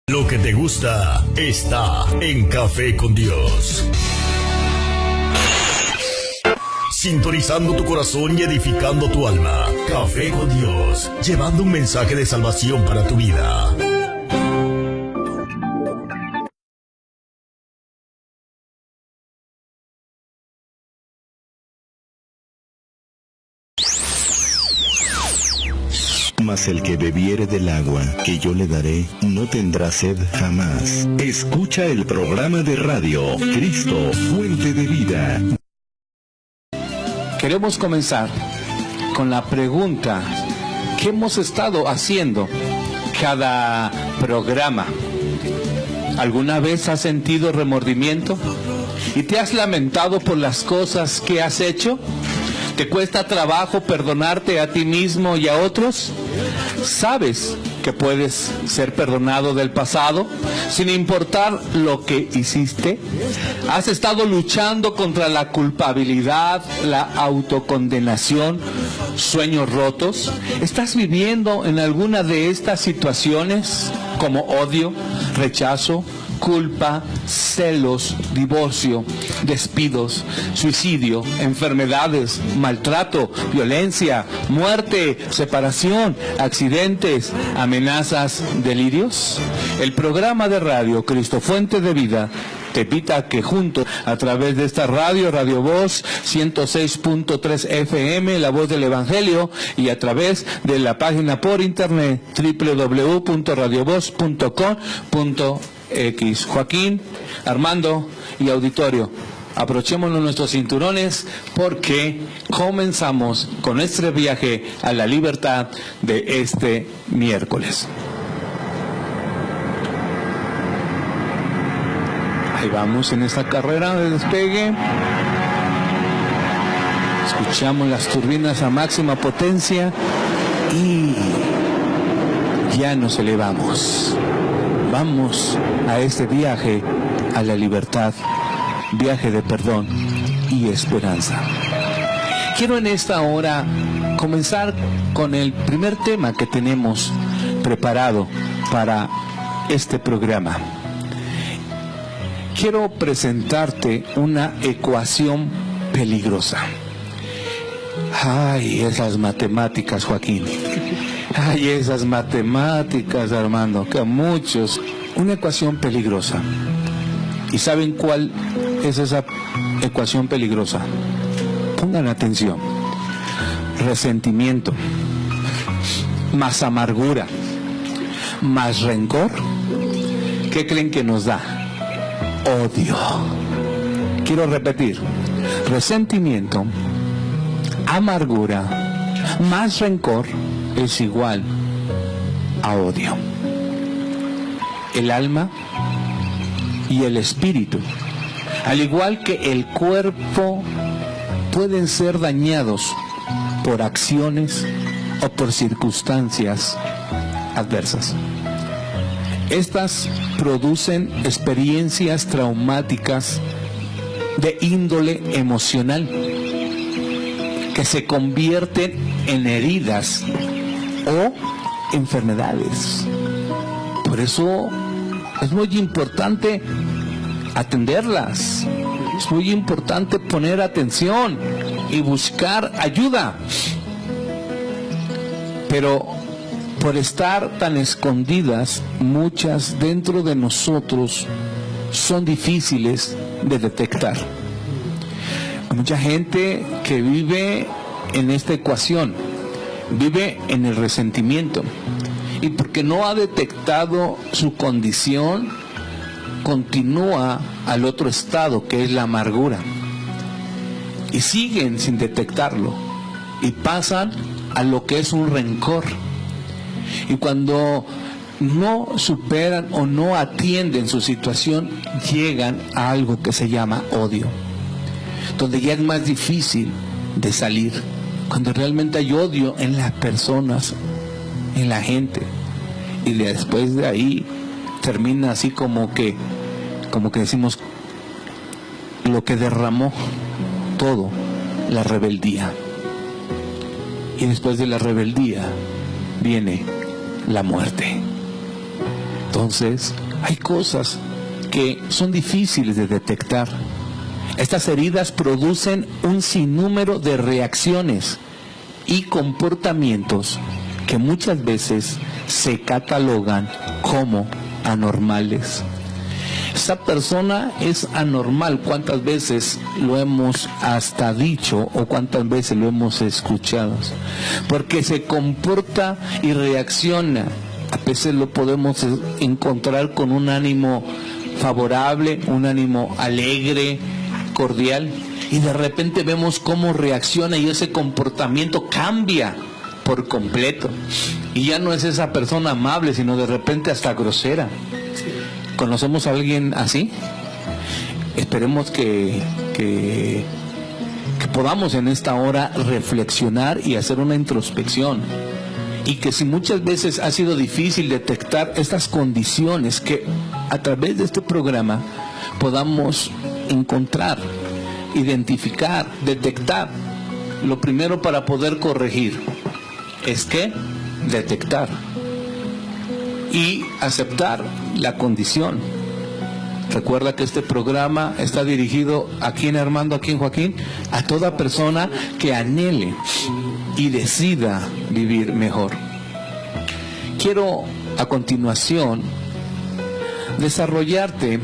Lo que te gusta está en Café con Dios. Sintonizando tu corazón y edificando tu alma. Café con Dios, llevando un mensaje de salvación para tu vida. Mas el que bebiere del agua que yo le daré, no tendrá sed jamás. Escucha el programa de radio Cristo, Fuente de Vida. Queremos comenzar con la pregunta que hemos estado haciendo cada programa. ¿Alguna vez has sentido remordimiento y te has lamentado por las cosas que has hecho? ¿Te cuesta trabajo perdonarte a ti mismo y a otros? ¿Sabes que puedes ser perdonado del pasado sin importar lo que hiciste? ¿Has estado luchando contra la culpabilidad, la autocondenación, sueños rotos? ¿Estás viviendo en alguna de estas situaciones como odio, rechazo, culpa, celos, divorcio, despidos, suicidio, enfermedades, maltrato, violencia, muerte, separación, accidentes, amenazas, delirios? El programa de radio Cristo Fuente de Vida te invita a que juntos, a través de esta radio, Radio Voz 106.3 FM, La Voz del Evangelio, y a través de la página por internet www.radiovoz.com.x. Joaquín, Armando y auditorio, abrochémonos nuestros cinturones porque comenzamos con nuestro viaje a la libertad de este miércoles. Ahí vamos en esta carrera de despegue. Escuchamos las turbinas a máxima potencia y ya nos elevamos. Vamos a este viaje a la libertad, viaje de perdón y esperanza. Quiero en esta hora comenzar con el primer tema que tenemos preparado para este programa. Quiero presentarte una ecuación peligrosa. Ay, esas matemáticas, Joaquín. Ay, esas matemáticas, Armando, que a muchos. Una ecuación peligrosa. ¿Y saben cuál es esa ecuación peligrosa? Pongan atención. Resentimiento, más amargura, más rencor. ¿Qué creen que nos da? Odio. Quiero repetir. Resentimiento, amargura, más rencor es igual a odio. El alma y el espíritu, al igual que el cuerpo, pueden ser dañados por acciones o por circunstancias adversas. Estas producen experiencias traumáticas de índole emocional que se convierten en heridas o enfermedades. Por eso es muy importante atenderlas. Es muy importante poner atención y buscar ayuda. Pero por estar tan escondidas, muchas dentro de nosotros son difíciles de detectar. Hay mucha gente que vive en esta ecuación, vive en el resentimiento, y porque no ha detectado su condición, continúa al otro estado, que es la amargura, y siguen sin detectarlo y pasan a lo que es un rencor. Y cuando no superan o no atienden su situación, llegan a algo que se llama odio, donde ya es más difícil de salir, cuando realmente hay odio en las personas, en la gente, y después de ahí termina así como que decimos, lo que derramó todo, la rebeldía. Y después de la rebeldía viene la muerte. Entonces, hay cosas que son difíciles de detectar. Estas heridas producen un sinnúmero de reacciones y comportamientos que muchas veces se catalogan como anormales. Esa persona es anormal. ¿Cuántas veces lo hemos hasta dicho o cuántas veces lo hemos escuchado? Porque se comporta y reacciona. A veces lo podemos encontrar con un ánimo favorable, un ánimo alegre, cordial, y de repente vemos cómo reacciona y ese comportamiento cambia por completo. Y ya no es esa persona amable, sino de repente hasta grosera. ¿Conocemos a alguien así? Esperemos que podamos en esta hora reflexionar y hacer una introspección. Y que si muchas veces ha sido difícil detectar estas condiciones, que a través de este programa podamos encontrar, identificar, detectar. Lo primero para poder corregir es que detectar y aceptar la condición. Recuerda que este programa está dirigido a quien, Armando, a quien, Joaquín, a toda persona que anhele y decida vivir mejor. Quiero a continuación desarrollarte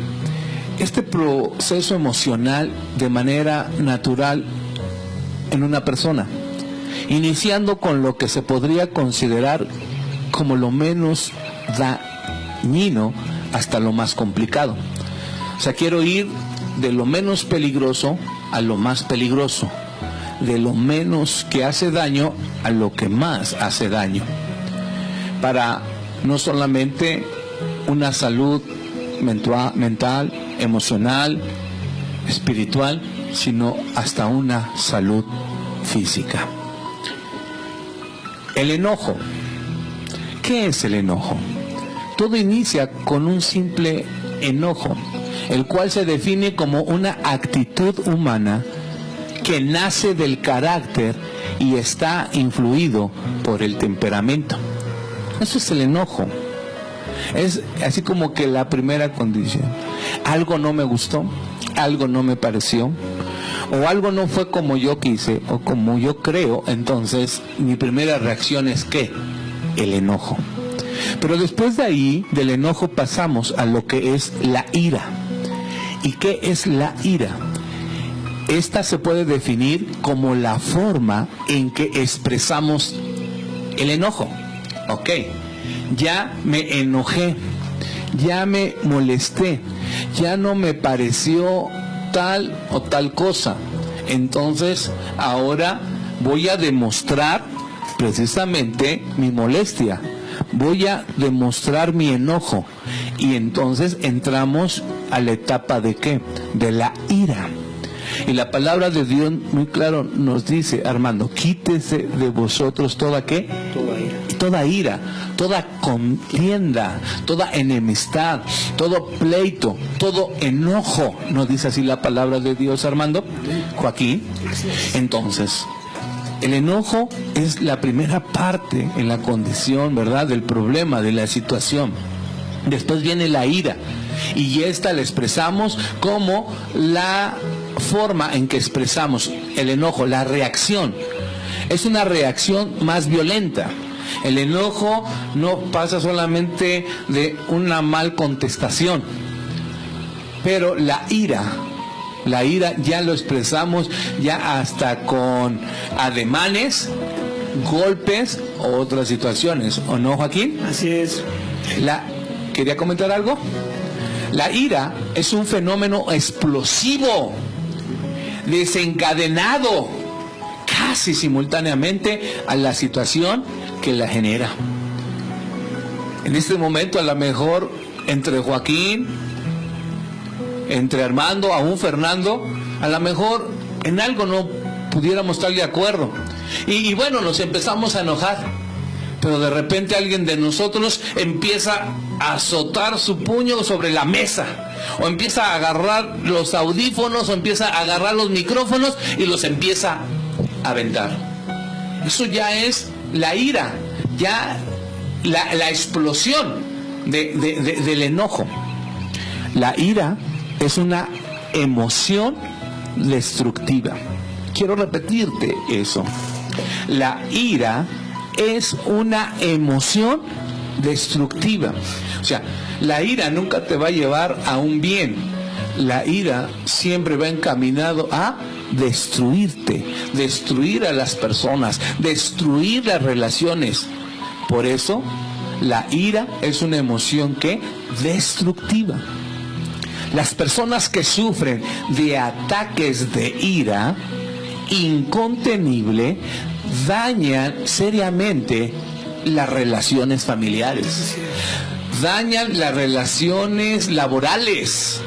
este proceso emocional de manera natural en una persona, iniciando con lo que se podría considerar como lo menos dañino hasta lo más complicado. O sea, quiero ir de lo menos peligroso a lo más peligroso, de lo menos que hace daño a lo que más hace daño, para no solamente una salud mental, emocional, espiritual, sino hasta una salud física. El enojo. ¿Qué es el enojo? Todo inicia con un simple enojo, el cual se define como una actitud humana que nace del carácter y está influido por el temperamento. Eso es el enojo. Es así como que la primera condición. Algo no me gustó, algo no me pareció, o algo no fue como yo quise o como yo creo. Entonces mi primera reacción es ¿qué? El enojo. Pero después de ahí, del enojo, pasamos a lo que es la ira. ¿Y qué es la ira? Esta se puede definir como la forma en que expresamos el enojo. Ok, ya me enojé, ya me molesté, ya no me pareció tal o tal cosa. Entonces, ahora voy a demostrar precisamente mi molestia. Voy a demostrar mi enojo. Y entonces entramos a la etapa de ¿qué? De la ira. Y la palabra de Dios muy claro nos dice, Armando, quítese de vosotros toda ¿qué? Toda ira, toda contienda, toda enemistad, todo pleito, todo enojo. ¿No dice así la palabra de Dios, Armando? Joaquín. Entonces, el enojo es la primera parte en la condición, ¿verdad?, del problema, de la situación. Después viene la ira, y esta la expresamos como la forma en que expresamos el enojo, la reacción. Es una reacción más violenta. El enojo no pasa solamente de una mal contestación, pero la ira ya lo expresamos ya hasta con ademanes, golpes o otras situaciones, ¿o no, Joaquín? Así es. ¿Quería comentar algo? La ira es un fenómeno explosivo, desencadenado casi simultáneamente a la situación que la genera. En este momento, a lo mejor entre Joaquín, entre Armando, aún Fernando, a lo mejor en algo no pudiéramos estar de acuerdo. Y bueno, nos empezamos a enojar. Pero de repente alguien de nosotros empieza a azotar su puño sobre la mesa, o empieza a agarrar los audífonos, o empieza a agarrar los micrófonos y los empieza a aventar. Eso ya es la ira, ya la explosión del enojo. La ira es una emoción destructiva. Quiero repetirte eso. La ira es una emoción destructiva. O sea, la ira nunca te va a llevar a un bien. La ira siempre va encaminado a destruirte, destruir a las personas, destruir las relaciones. Por eso, la ira es una emoción que destructiva. Las personas que sufren de ataques de ira incontenible dañan seriamente las relaciones familiares, dañan las relaciones laborales,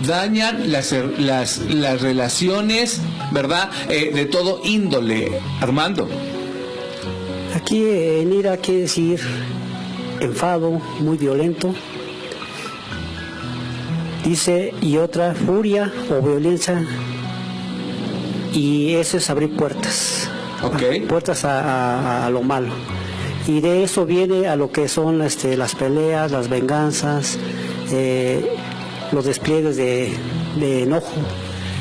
dañan las relaciones, ¿verdad? De todo índole. Armando. Aquí en ira quiere decir enfado, muy violento. Dice, y otra, furia o violencia, y eso es abrir puertas, puertas a lo malo. Y de eso viene a lo que son las peleas, las venganzas, los despliegues de enojo,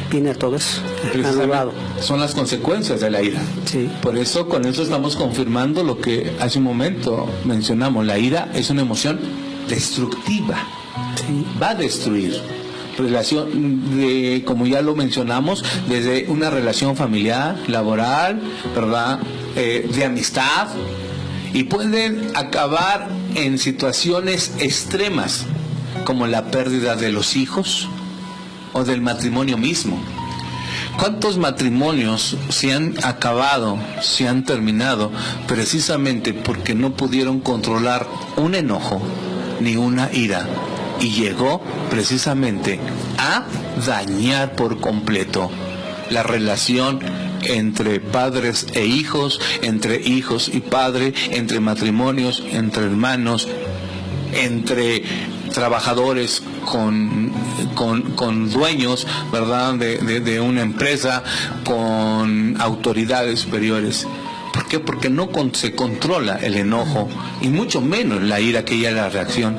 viene a todo eso, anulado. Son las consecuencias de la ira. Sí. Por eso, con eso estamos confirmando lo que hace un momento mencionamos. La ira es una emoción destructiva. Sí. Va a destruir relación de, como ya lo mencionamos, desde una relación familiar, laboral, ¿verdad? De amistad, y pueden acabar en situaciones extremas como la pérdida de los hijos o del matrimonio mismo. ¿Cuántos matrimonios se han acabado, se han terminado precisamente porque no pudieron controlar un enojo ni una ira? Y llegó precisamente a dañar por completo la relación entre padres e hijos, entre hijos y padre, entre matrimonios, entre hermanos, entre trabajadores con dueños, ¿verdad?, de una empresa, con autoridades superiores. ¿Por qué? Porque no se controla el enojo, y mucho menos la ira, que ya es la reacción.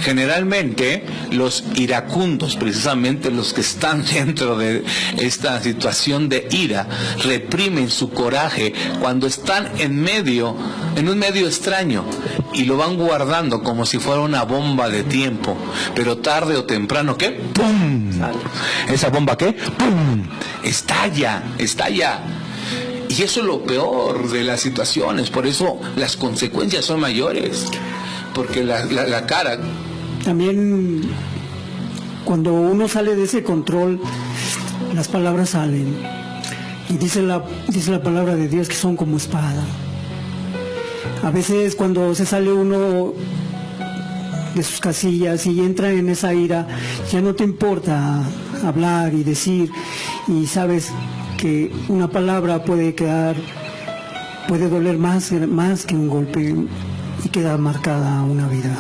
Generalmente los iracundos, precisamente los que están dentro de esta situación de ira, reprimen su coraje cuando están en un medio extraño, y lo van guardando como si fuera una bomba de tiempo, pero tarde o temprano, ¿qué? ¡Pum! ¿Esa bomba qué? ¡Pum! Estalla. Y eso es lo peor de las situaciones. Por eso las consecuencias son mayores, porque la cara. También cuando uno sale de ese control, las palabras salen, y dice la palabra de Dios que son como espada. A veces cuando se sale uno de sus casillas y entra en esa ira, ya no te importa hablar y decir, y sabes que una palabra puede doler más que un golpe, y queda marcada una vida.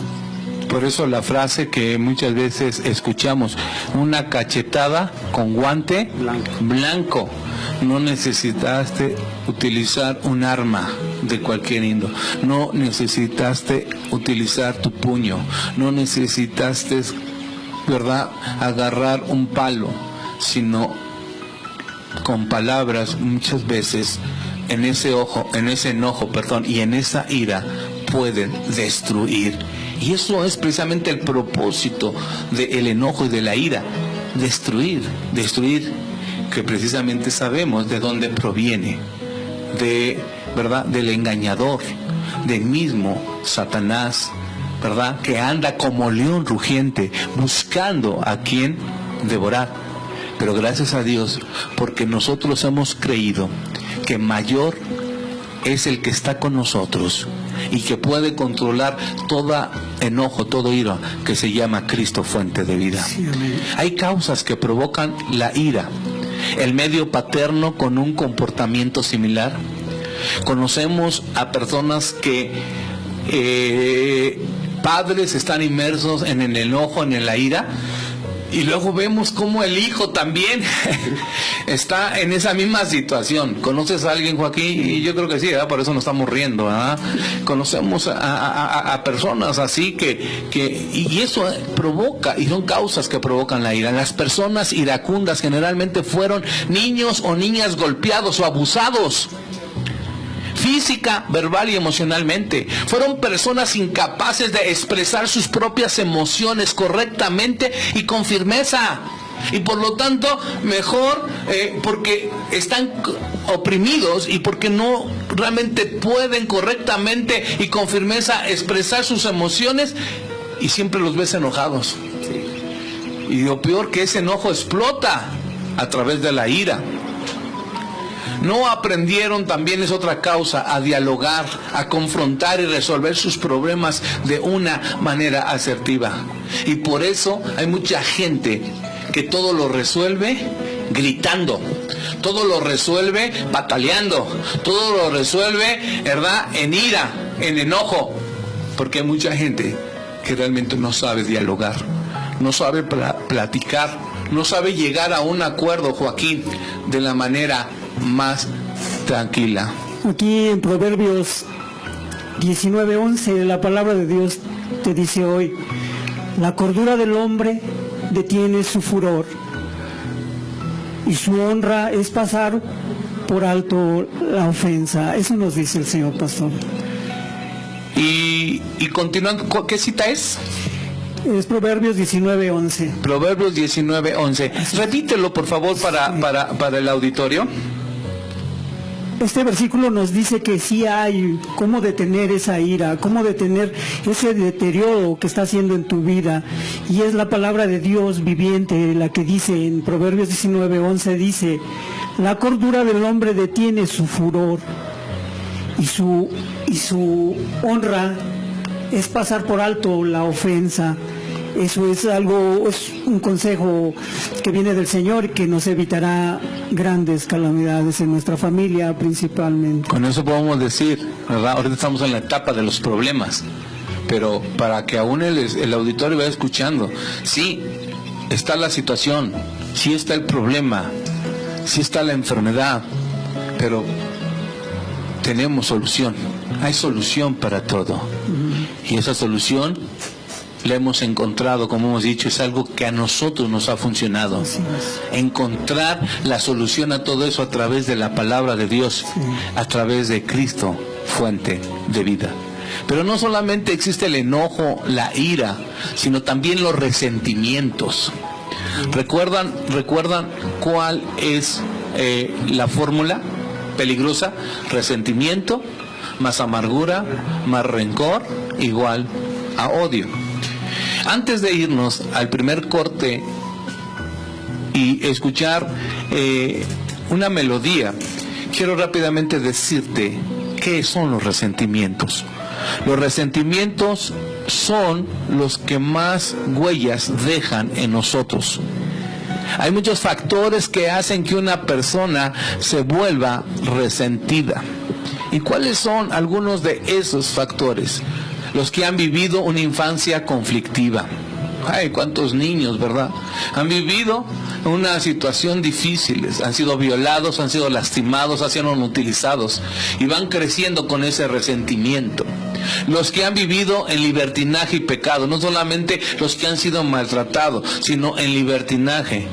Por eso la frase que muchas veces escuchamos, una cachetada con guante blanco. No necesitaste utilizar un arma de cualquier índole, no necesitaste utilizar tu puño, no necesitaste, ¿verdad?, agarrar un palo, sino con palabras. Muchas veces en ese enojo, y en esa ira pueden destruir. Y eso es precisamente el propósito del enojo y de la ira: destruir, que precisamente sabemos de dónde proviene, ¿verdad?, del engañador, del mismo Satanás, ¿verdad?, que anda como león rugiente buscando a quien devorar. Pero gracias a Dios, porque nosotros hemos creído que mayor es el que está con nosotros y que puede controlar todo enojo, todo ira, que se llama Cristo, fuente de vida. Sí, amén. Hay causas que provocan la ira. El medio paterno con un comportamiento similar. Conocemos a personas que padres están inmersos en el enojo, en la ira, Y luego vemos cómo el hijo también está en esa misma situación. ¿Conoces a alguien, Joaquín? Y yo creo que sí, ¿verdad? Por eso nos estamos riendo, ¿verdad? Conocemos a personas así y eso provoca, y son causas que provocan la ira. Las personas iracundas generalmente fueron niños o niñas golpeados o abusados física, verbal y emocionalmente. Fueron personas incapaces de expresar sus propias emociones correctamente y con firmeza. Y por lo tanto, mejor porque están oprimidos y porque no realmente pueden correctamente y con firmeza expresar sus emociones, y siempre los ves enojados. Y lo peor, que ese enojo explota a través de la ira. No aprendieron, también es otra causa, a dialogar, a confrontar y resolver sus problemas de una manera asertiva. Y por eso hay mucha gente que todo lo resuelve gritando, todo lo resuelve pataleando, todo lo resuelve, ¿verdad?, en ira, en enojo. Porque hay mucha gente que realmente no sabe dialogar, no sabe platicar, no sabe llegar a un acuerdo, Joaquín, de la manera más tranquila. Aquí en Proverbios 19:11 la palabra de Dios te dice hoy: la cordura del hombre detiene su furor, y su honra es pasar por alto la ofensa. Eso nos dice el Señor, pastor. Y continuando, ¿qué cita es? Es Proverbios 19:11. Proverbios 19:11. Repítelo, por favor, para el auditorio. Este versículo nos dice que sí hay cómo detener esa ira, cómo detener ese deterioro que está haciendo en tu vida. Y es la palabra de Dios viviente la que dice en Proverbios 19:11, dice: la cordura del hombre detiene su furor, y su honra es pasar por alto la ofensa. Eso es un consejo que viene del Señor y que nos evitará grandes calamidades en nuestra familia principalmente. Con eso podemos decir, ¿verdad? Ahorita estamos en la etapa de los problemas, pero para que aún el auditorio vaya escuchando, sí, está la situación, sí está el problema, sí está la enfermedad, pero tenemos solución, hay solución para todo. Y esa solución la hemos encontrado, como hemos dicho, es algo que a nosotros nos ha funcionado. Encontrar la solución a todo eso a través de la palabra de Dios, a través de Cristo, fuente de vida. Pero no solamente existe el enojo, la ira, sino también los resentimientos. ¿Recuerdan cuál es la fórmula peligrosa? Resentimiento más amargura más rencor igual a odio. Antes de irnos al primer corte y escuchar una melodía, quiero rápidamente decirte qué son los resentimientos. Los resentimientos son los que más huellas dejan en nosotros. Hay muchos factores que hacen que una persona se vuelva resentida. ¿Y cuáles son algunos de esos factores? Los que han vivido una infancia conflictiva. Ay, cuántos niños, ¿verdad? Han vivido una situación difícil, han sido violados, han sido lastimados, han sido utilizados y van creciendo con ese resentimiento. Los que han vivido en libertinaje y pecado, no solamente los que han sido maltratados, sino en libertinaje.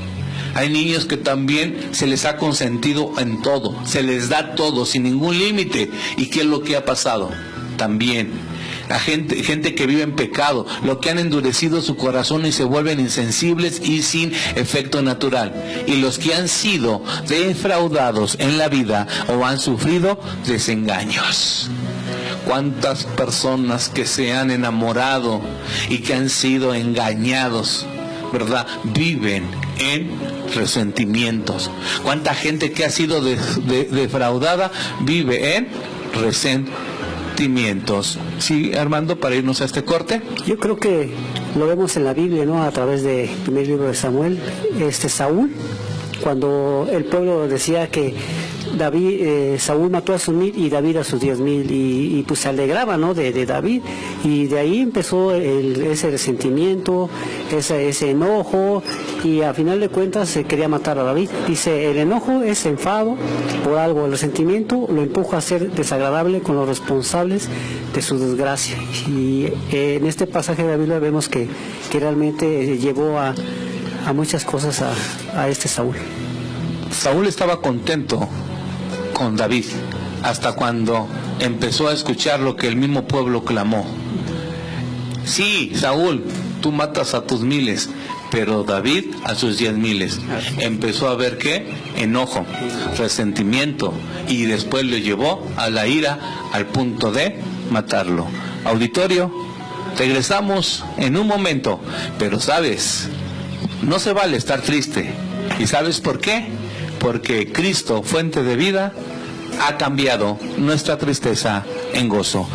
Hay niños que también se les ha consentido en todo, se les da todo sin ningún límite. ¿Y qué es lo que ha pasado? También la gente que vive en pecado, lo que han endurecido su corazón y se vuelven insensibles y sin efecto natural. Y los que han sido defraudados en la vida o han sufrido desengaños. ¿Cuántas personas que se han enamorado y que han sido engañados, ¿verdad?, viven en resentimientos? ¿Cuánta gente que ha sido defraudada vive en resentimientos? Sí, Armando, para irnos a este corte. Yo creo que lo vemos en la Biblia, ¿no? A través del primer libro de Samuel. Saúl cuando el pueblo decía que Saúl mató a sus 1000 y David a sus 10,000, y pues se alegraba, ¿no?, de David, y de ahí empezó ese resentimiento, ese enojo, y a final de cuentas se quería matar a David. Dice, el enojo es enfado por algo, el resentimiento lo empuja a ser desagradable con los responsables de su desgracia. Y en este pasaje de la Biblia vemos que realmente llevó a muchas cosas a este Saúl. Saúl estaba contento con David hasta cuando empezó a escuchar lo que el mismo pueblo clamó. Sí, Saúl, tú matas a tus 1000, pero David a sus 10,000. Empezó a ver ¿qué? Enojo, resentimiento, y después lo llevó a la ira al punto de matarlo. Auditorio, regresamos en un momento, pero sabes, no se vale estar triste. ¿Y sabes por qué? Porque Cristo, fuente de vida, ha cambiado nuestra tristeza en gozo.